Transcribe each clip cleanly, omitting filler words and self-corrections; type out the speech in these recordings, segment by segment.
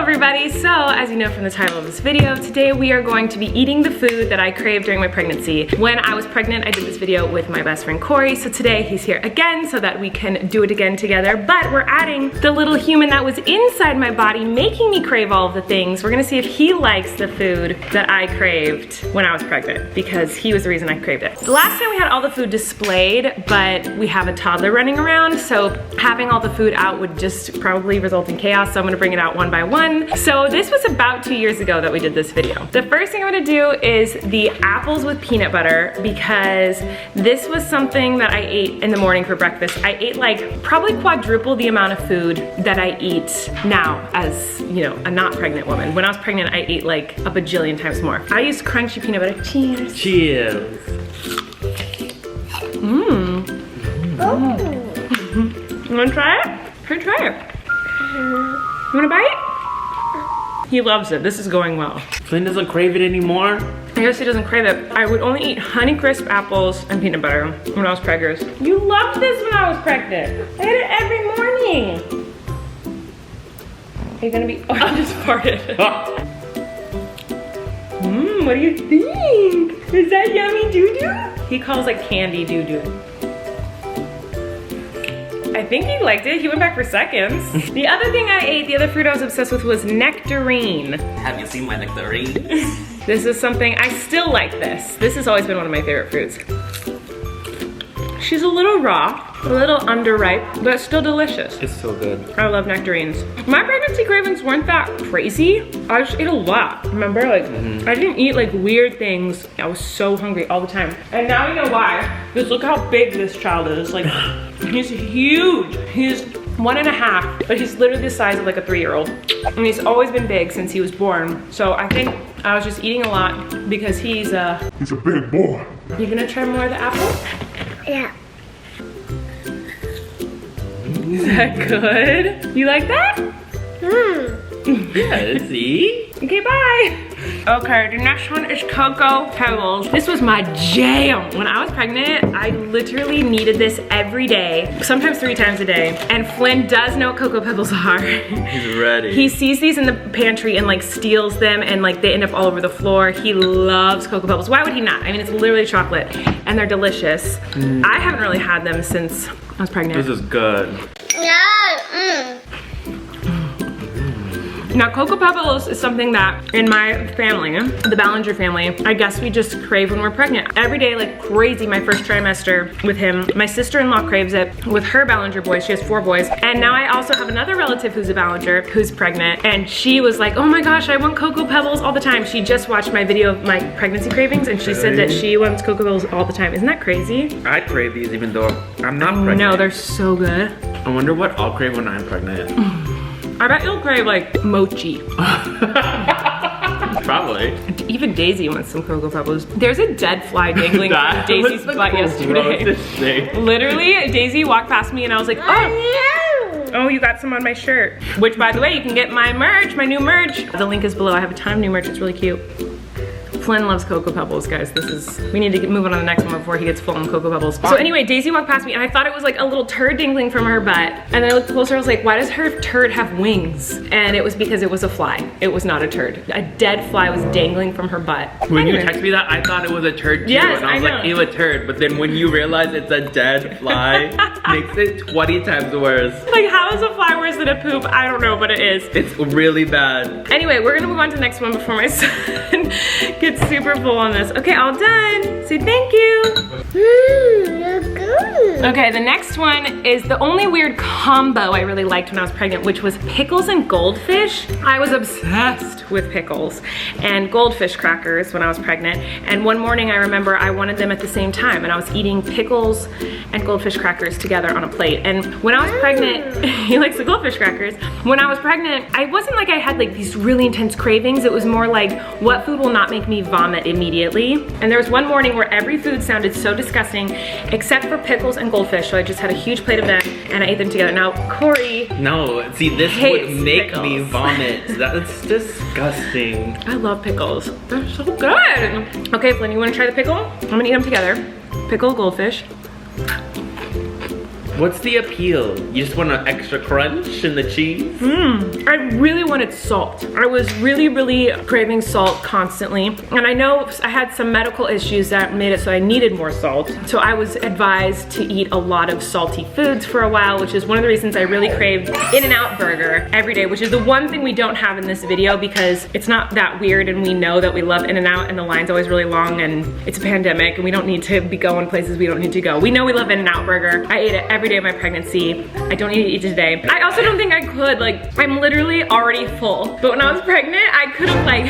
everybody. So, as you know from the title of this video, today we are going to be eating the food that I craved during my pregnancy. When I was pregnant, I did this video with my best friend Kory, so today he's here again so that we can do it again together, but we're adding the little human that was inside my body making me crave all of the things. We're gonna see if he likes the food that I craved when I was pregnant, because he was the reason I craved it. The last time we had all the food displayed, but we have a toddler running around, so having all the food out would just probably result in chaos, so I'm gonna bring it out one by one. So this was about 2 years ago that we did this video. The first thing I'm gonna do is the apples with peanut butter, because this was something that I ate in the morning for breakfast. I ate like probably quadruple the amount of food that I eat now as, you know, a not pregnant woman. When I was pregnant, I ate like a bajillion times more. I used crunchy peanut butter. Cheers. Cheers. Mmm. Oh. You wanna try it? Try it. You wanna bite? He loves it. This is going well. Flynn doesn't crave it anymore? I guess he doesn't crave it. I would only eat Honeycrisp apples and peanut butter when I was pregnant. You loved this when I was pregnant. I ate it every morning. Are you gonna be, oh, I just farted. What do you think? Is that yummy doo-doo? He calls it candy doo-doo. I think he liked it. He went back for seconds. The other thing I ate, the other fruit I was obsessed with was nectarine. Have you seen my nectarine? This is something, I still like this. This has always been one of my favorite fruits. She's a little raw, a little underripe, but still delicious. It's so good. I love nectarines. My pregnancy cravings weren't that crazy. I just ate a lot. Remember, like, I didn't eat like weird things. I was so hungry all the time. And now you know why. Because look how big this child is. Like, he's huge. He's 1.5, but he's literally the size of like a 3-year-old. And he's always been big since he was born. So I think I was just eating a lot because he's a big boy. You gonna try more of the apple? Yeah. Is that good? You like that? Yeah, see? Okay, bye. Okay, the next one is Cocoa Pebbles. This was my jam. When I was pregnant, I literally needed this every day, sometimes 3 times a day. And Flynn does know what Cocoa Pebbles are. He's ready. He sees these in the pantry and like steals them, and like they end up all over the floor. He loves Cocoa Pebbles. Why would he not? I mean, it's literally chocolate and they're delicious. I haven't really had them since I was pregnant. This is good. Yeah. Now, Cocoa Pebbles is something that in my family, the Ballinger family, I guess we just crave when we're pregnant. Every day like crazy, my first trimester with him. My sister-in-law craves it with her Ballinger boys. She has 4 boys. And now I also have another relative who's a Ballinger who's pregnant. And she was like, oh my gosh, I want Cocoa Pebbles all the time. She just watched my video of my pregnancy cravings and she said that she wants Cocoa Pebbles all the time. Isn't that crazy? I crave these even though I'm not pregnant. No, they're so good. I wonder what I'll crave when I'm pregnant. I bet you'll crave like mochi. Probably. Even Daisy wants some Cocoa Pebbles. There's a dead fly dangling from Daisy's butt yesterday. Literally, Daisy walked past me and I was like, oh, you got some on my shirt. Which, by the way, you can get my merch, my new merch. The link is below. I have a ton of new merch. It's really cute. Flynn loves Cocoa Pebbles, guys. We need to move on to the next one before he gets full on Cocoa Pebbles. So anyway, Daisy walked past me and I thought it was like a little turd dangling from her butt. And then I looked closer, I was like, why does her turd have wings? And it was because it was a fly. It was not a turd. A dead fly was dangling from her butt. When you texted me that, I thought it was a turd too. Yes, and I was like, ew, a turd. But then when you realize it's a dead fly, makes it 20 times worse. Like, how is a fly worse than a poop? I don't know, but it is. It's really bad. Anyway, we're gonna move on to the next one before my son gets super full on this. Okay, all done. Say thank you. You're good. Okay, the next one is the only weird combo I really liked when I was pregnant, which was pickles and goldfish. I was obsessed with pickles and goldfish crackers when I was pregnant. And one morning I remember I wanted them at the same time and I was eating pickles and goldfish crackers together on a plate. And when I was pregnant, he likes the goldfish crackers. When I was pregnant, I wasn't like I had like these really intense cravings. It was more like, what food will not make me vomit immediately? And there was one morning where every food sounded so disgusting except for pickles and goldfish. So I just had a huge plate of them and I ate them together. Now, Kory. No, see, this would make me vomit. That's disgusting. I love pickles. They're so good. Okay, Flynn, you wanna try the pickle? I'm gonna eat them together. Pickle, goldfish. What's the appeal? You just want an extra crunch in the cheese? I really wanted salt. I was really, really craving salt constantly. And I know I had some medical issues that made it so I needed more salt. So I was advised to eat a lot of salty foods for a while, which is one of the reasons I really craved In-N-Out burger every day, which is the one thing we don't have in this video because it's not that weird and we know that we love In-N-Out and the line's always really long and it's a pandemic and we don't need to be going places we don't need to go. We know we love In-N-Out burger. I ate it every day of my pregnancy. I don't need to eat it today. I also don't think I could, like, I'm literally already full. But when I was pregnant, I could have like,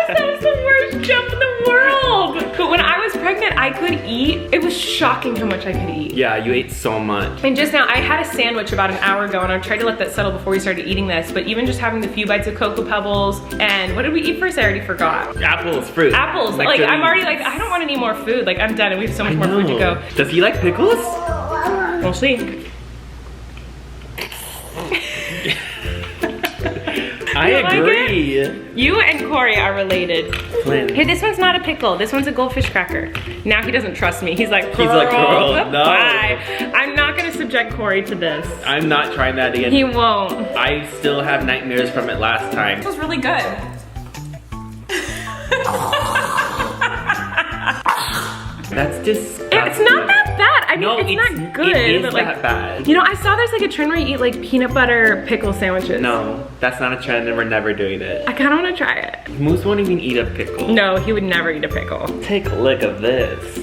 that was the worst jump in the world. But when I was pregnant, I could eat. It was shocking how much I could eat. Yeah, you ate so much. And just now, I had a sandwich about an hour ago and I tried to let that settle before we started eating this, but even just having the few bites of Cocoa Pebbles, and what did we eat first? I already forgot. Apples, fruit. Apples, like I'm already like, I don't want any more food. Like I'm done and we have so much more food to go. Does he like pickles? We'll see. I agree. Like you and Kory are related. Flynn. Hey, this one's not a pickle. This one's a goldfish cracker. Now he doesn't trust me. He's like, girl, no. Bye. I'm not gonna subject Kory to this. I'm not trying that again. He won't. I still have nightmares from it last time. This was really good. That's disgusting. It's not that bad. I mean, it's not good. It is but like, that bad. You know, I saw there's like a trend where you eat like peanut butter pickle sandwiches. No, that's not a trend and we're never doing it. I kind of want to try it. Moose won't even eat a pickle. No, he would never eat a pickle. Take a look at this.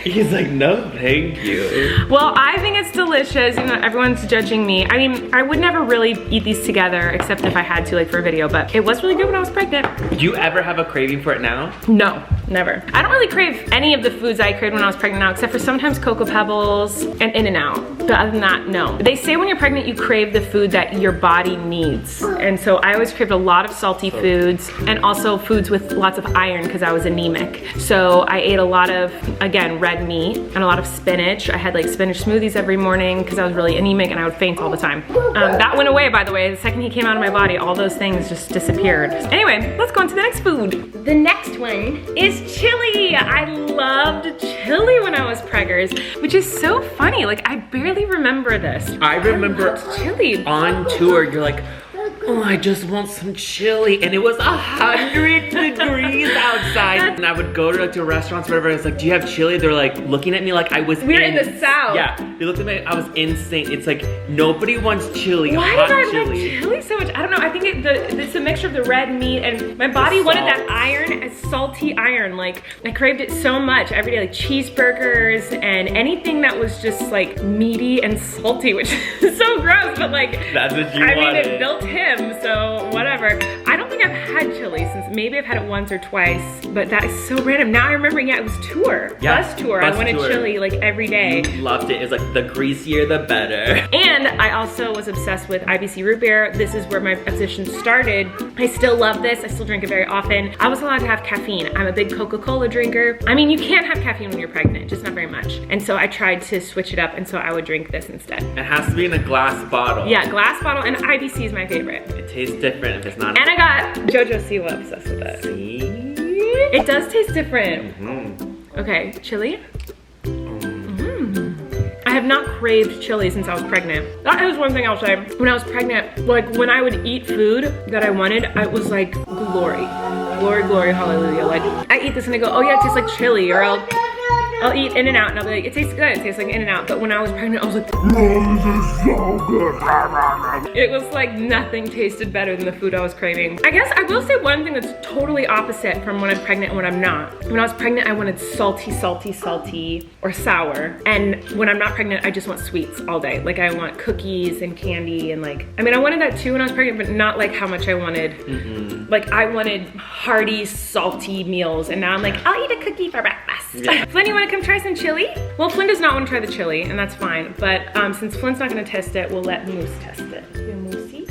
He's like, no, thank you. Well, I think it's delicious. You know, everyone's judging me. I mean, I would never really eat these together except if I had to, like for a video, but it was really good when I was pregnant. Do you ever have a craving for it now? No, never. I don't really crave any of the foods I craved when I was pregnant now, except for sometimes Cocoa Pebbles and In-N-Out. But other than that, no. They say when you're pregnant, you crave the food that your body needs. And so I always craved a lot of salty foods and also foods with lots of iron because I was anemic. So I ate a lot of, again, red meat and a lot of spinach. I had like spinach smoothies every morning because I was really anemic and I would faint all the time. That went away, by the way. The second he came out of my body, all those things just disappeared. Anyway, let's go on to the next food. The next one is chili. I loved chili when I was preggers, which is so funny. Like I barely remember this. I remember chili. On tour, you're like, oh, I just want some chili. And it was 100 degrees outside. And I would go to like to restaurants or whatever. It's like, do you have chili? They're like looking at me like I was We're in the South. Yeah, they looked at me, I was insane. It's like, nobody wants chili, Why hot did I chili. like chili so much? I don't know, I think it's a mixture of the red meat and my body wanted that iron, as salty iron. Like, I craved it so much every day, like cheeseburgers and anything that was just like meaty and salty, which is so gross, but like, that's what you wanted. I mean, it built him, so whatever. I don't think I've had chili since, maybe I've had it once or twice, but that is so random. Now I remember, yeah, it was tour, yeah, bus tour. I wanted chili like every day. Loved it. It's like the greasier the better. And I also was obsessed with IBC root beer. This is where my obsession started. I still love this. I still drink it very often. I was allowed to have caffeine. I'm a big Coca-Cola drinker. I mean, you can't have caffeine when you're pregnant, just not very much. And so I tried to switch it up, and so I would drink this instead. It has to be in a glass bottle. Yeah, glass bottle, and IBC is my favorite. It tastes different if it's not. And I got JoJo Siwa obsessed with it. See? It does taste different. Mm-hmm. Okay, chili. I have not craved chili since I was pregnant. That is one thing I'll say. When I was pregnant, like when I would eat food that I wanted, it was like glory. Glory, glory, hallelujah. Like I eat this and I go, oh yeah, it tastes like chili, or I'll eat In-N-Out and I'll be like, it tastes good, it tastes like In-N-Out. But when I was pregnant, I was like, no, this is so good. It was like nothing tasted better than the food I was craving. I guess I will say one thing that's totally opposite from when I'm pregnant and when I'm not. When I was pregnant, I wanted salty, salty, salty, or sour. And when I'm not pregnant, I just want sweets all day. Like I want cookies and candy and like, I mean, I wanted that too when I was pregnant, but not like how much I wanted. Mm-hmm. Like I wanted hearty, salty meals. And now I'm like, I'll eat a cookie for breakfast. Yeah. Flynn, you wanna come try some chili? Well, Flynn does not want to try the chili, and that's fine. But since Flynn's not gonna test it, we'll let Moose test it. Yeah, Moosey?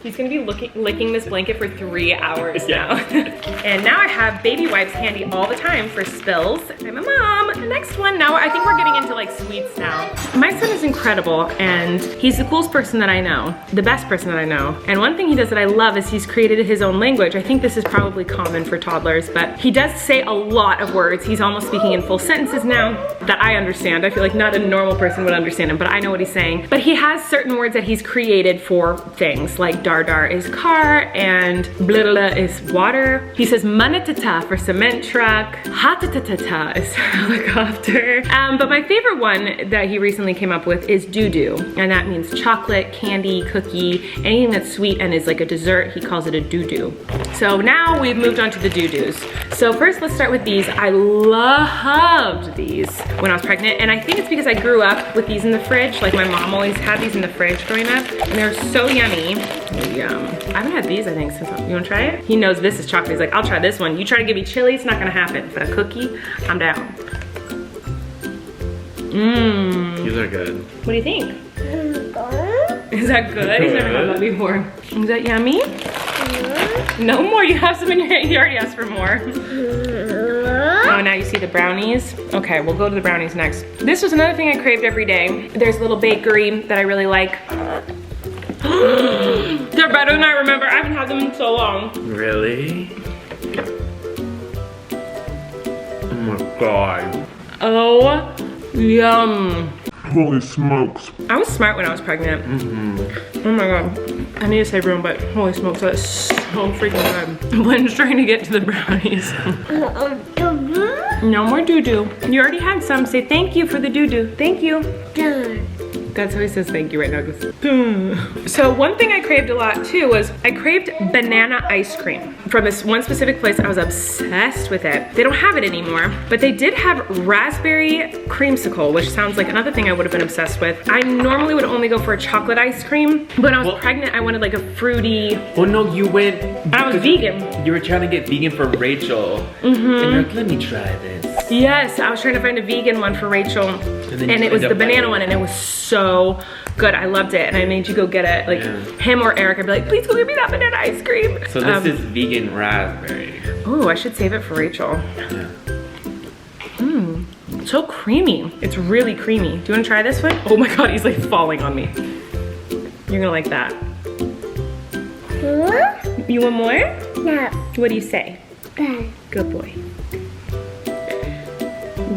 He's gonna be licking this blanket for 3 hours now. And now I have baby wipes handy all the time for spills. I'm a mom. the next one. Now I think we're getting into like sweets now. My son is incredible and he's the coolest person that I know, the best person that I know. And one thing he does that I love is he's created his own language. I think this is probably common for toddlers, but he does say a lot of words. He's almost speaking in full sentences now that I understand. I feel like not a normal person would understand him, but I know what he's saying. But he has certain words that he's created for things like dar is car and blah blah is water. He says manatata for cement truck, hatatata is helicopter. But my favorite one that he recently came up with is doo-doo, and that means chocolate, candy, cookie, anything that's sweet and is like a dessert, he calls it a doo-doo. So now we've moved on to the doo-doos. So first let's start with these. I loved these when I was pregnant, and I think it's because I grew up with these in the fridge. Like my mom always had these in the fridge growing up, and they're so yummy. Yum. I haven't had these, I think, since, you wanna try it? He knows this is chocolate. He's like, I'll try this one. You try to give me chili, it's not gonna happen. But a cookie, I'm down. Mmm. These are good. What do you think? Is that good? He's never had that before. Is that yummy? No more, you have some in your hand. You already asked for more. Oh, now you see the brownies. Okay, we'll go to the brownies next. This was another thing I craved every day. There's a little bakery that I really like. They're better than I remember. I haven't had them in so long. Really? Oh my god. Oh, yum. Holy smokes. I was smart when I was pregnant. Oh my god. I need to save room, but holy smokes, that's so freaking good. Blaine's trying to get to the brownies. No more doo-doo. You already had some. Say thank you for the doo-doo. Thank you. That's how he says thank you right now. Goes, so one thing I craved a lot too was I craved banana ice cream from this one specific place. I was obsessed with it. They don't have it anymore, but they did have raspberry creamsicle, which sounds like another thing I would have been obsessed with. I normally would only go for a chocolate ice cream, but when I was pregnant, I wanted like a fruity. Well, no, you went. I was vegan. You were trying to get vegan for Rachel. And you're like, let me try this. Yes, I was trying to find a vegan one for Rachel, and it was the banana one, and it was so good. I loved it, and I made you go get it. Like him or Eric, I'd be like, please go give me that banana ice cream. So this is vegan raspberry. Oh, I should save it for Rachel. Yeah. Mmm, so creamy. It's really creamy. Do you want to try this one? Oh my god, he's like falling on me. You're gonna like that. You want more? No. What do you say? Good boy.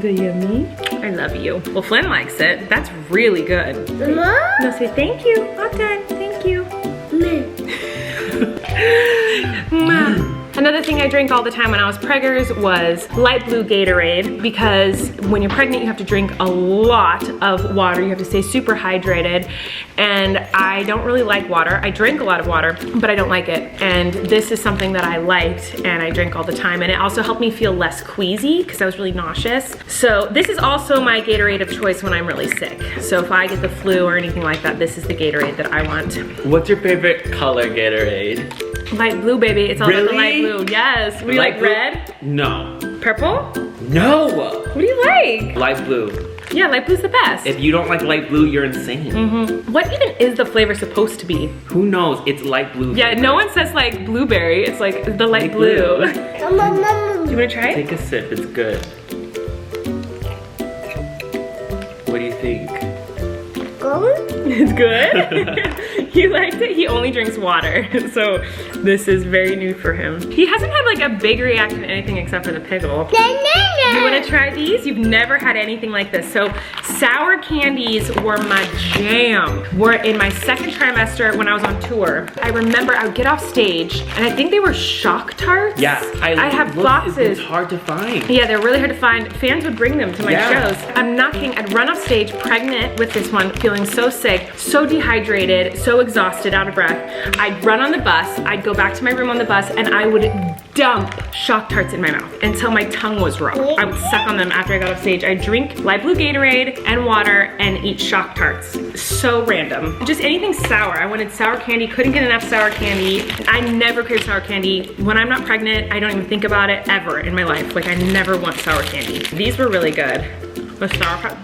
The yummy. I love you. Well, Flynn likes it. That's really good. No, say thank you. I'm done. Thank you. Another thing I drank all the time when I was preggers was light blue Gatorade, because when you're pregnant you have to drink a lot of water. You have to stay super hydrated, and I don't really like water. I drink a lot of water, but I don't like it. And this is something that I liked and I drank all the time, and it also helped me feel less queasy because I was really nauseous. So this is also my Gatorade of choice when I'm really sick. So if I get the flu or anything like that, this is the Gatorade that I want. What's your favorite color Gatorade? Light blue, baby. It's all about the light blue. Yes. What do you like, red? No. Purple? No. What do you like? Light blue. Yeah, light blue's the best. If you don't like light blue, you're insane. What even is the flavor supposed to be? Who knows? It's light blue. Yeah, no one says like blueberry. It's like the light blue. Do you want to try it? Take a sip. It's good. What do you think? It's good? He liked it. He only drinks water. So this is very new for him. He hasn't had like a big reaction to anything except for the pickle. You want to try these? You've never had anything like this. So sour candies were my jam. Were in my second trimester when I was on tour. I remember I would get off stage and I think they were shock tarts. Yeah, I have boxes. It's hard to find. Yeah, they're really hard to find. Fans would bring them to my shows. I'm not kidding. I'd run off stage pregnant with this one, feeling so sick, so dehydrated, so exhausted, out of breath. I'd run on the bus. I'd go back to my room on the bus and I would dump shock tarts in my mouth until my tongue was raw. I would suck on them after I got off stage. I'd drink light blue Gatorade and water and eat shock tarts. So random. Just anything sour. I wanted sour candy, couldn't get enough sour candy. I never crave sour candy. When I'm not pregnant, I don't even think about it ever in my life. Like I never want sour candy. These were really good. The sour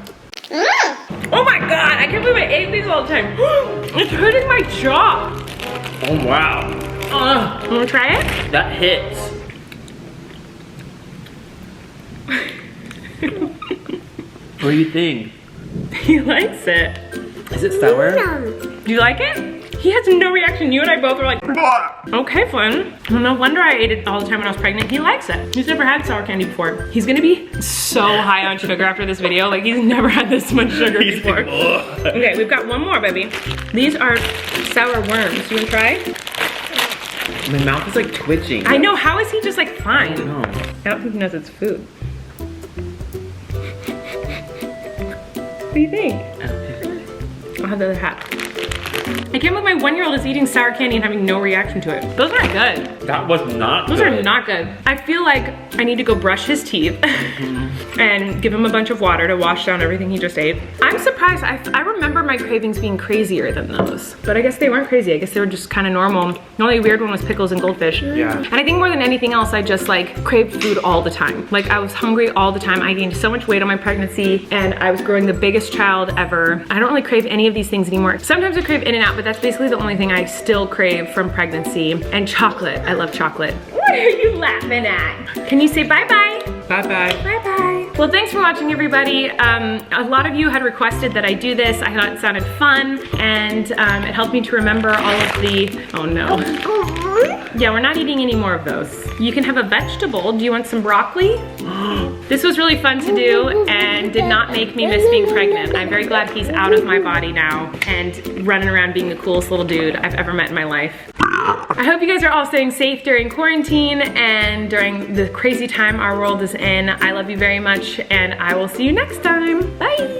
Oh my god, I can't believe I ate these all the time. It's hurting my jaw. Oh wow. You wanna try it? That hits. What do you think? He likes it. Is it sour? Do you like it? He has no reaction. You and I both were like, okay, Flynn. Well, no wonder I ate it all the time when I was pregnant. He likes it. He's never had sour candy before. He's gonna be so high on sugar after this video. Like, he's never had this much sugar before. Okay, we've got one more, baby. These are sour worms. You wanna try? My mouth is like twitching. I know, how is he just like fine? I don't know. I don't think he knows it's food. What do you think? I'll have the other half. I can't believe my 1-year-old is eating sour candy and having no reaction to it. Those aren't good. That was not Those good. are not good. I feel like I need to go brush his teeth and give him a bunch of water to wash down everything he just ate. I'm surprised. I remember my cravings being crazier than those, but I guess they weren't crazy. I guess they were just kind of normal. The only weird one was pickles and goldfish. Yeah. And I think more than anything else, I just like craved food all the time. Like, I was hungry all the time. I gained so much weight on my pregnancy and I was growing the biggest child ever. I don't really crave any of these things anymore. Sometimes I crave In-N-Out, but that's basically the only thing I still crave from pregnancy. And chocolate, I love chocolate. What are you laughing at? Can you say bye-bye? Bye-bye. Bye-bye. Well, thanks for watching, everybody. A lot of you had requested that I do this. I thought it sounded fun, and it helped me to remember all of the, oh no. Yeah, we're not eating any more of those. You can have a vegetable. Do you want some broccoli? This was really fun to do and did not make me miss being pregnant. I'm very glad he's out of my body now and running around being the coolest little dude I've ever met in my life. I hope you guys are all staying safe during quarantine and during the crazy time our world is in. I love you very much, and I will see you next time. Bye.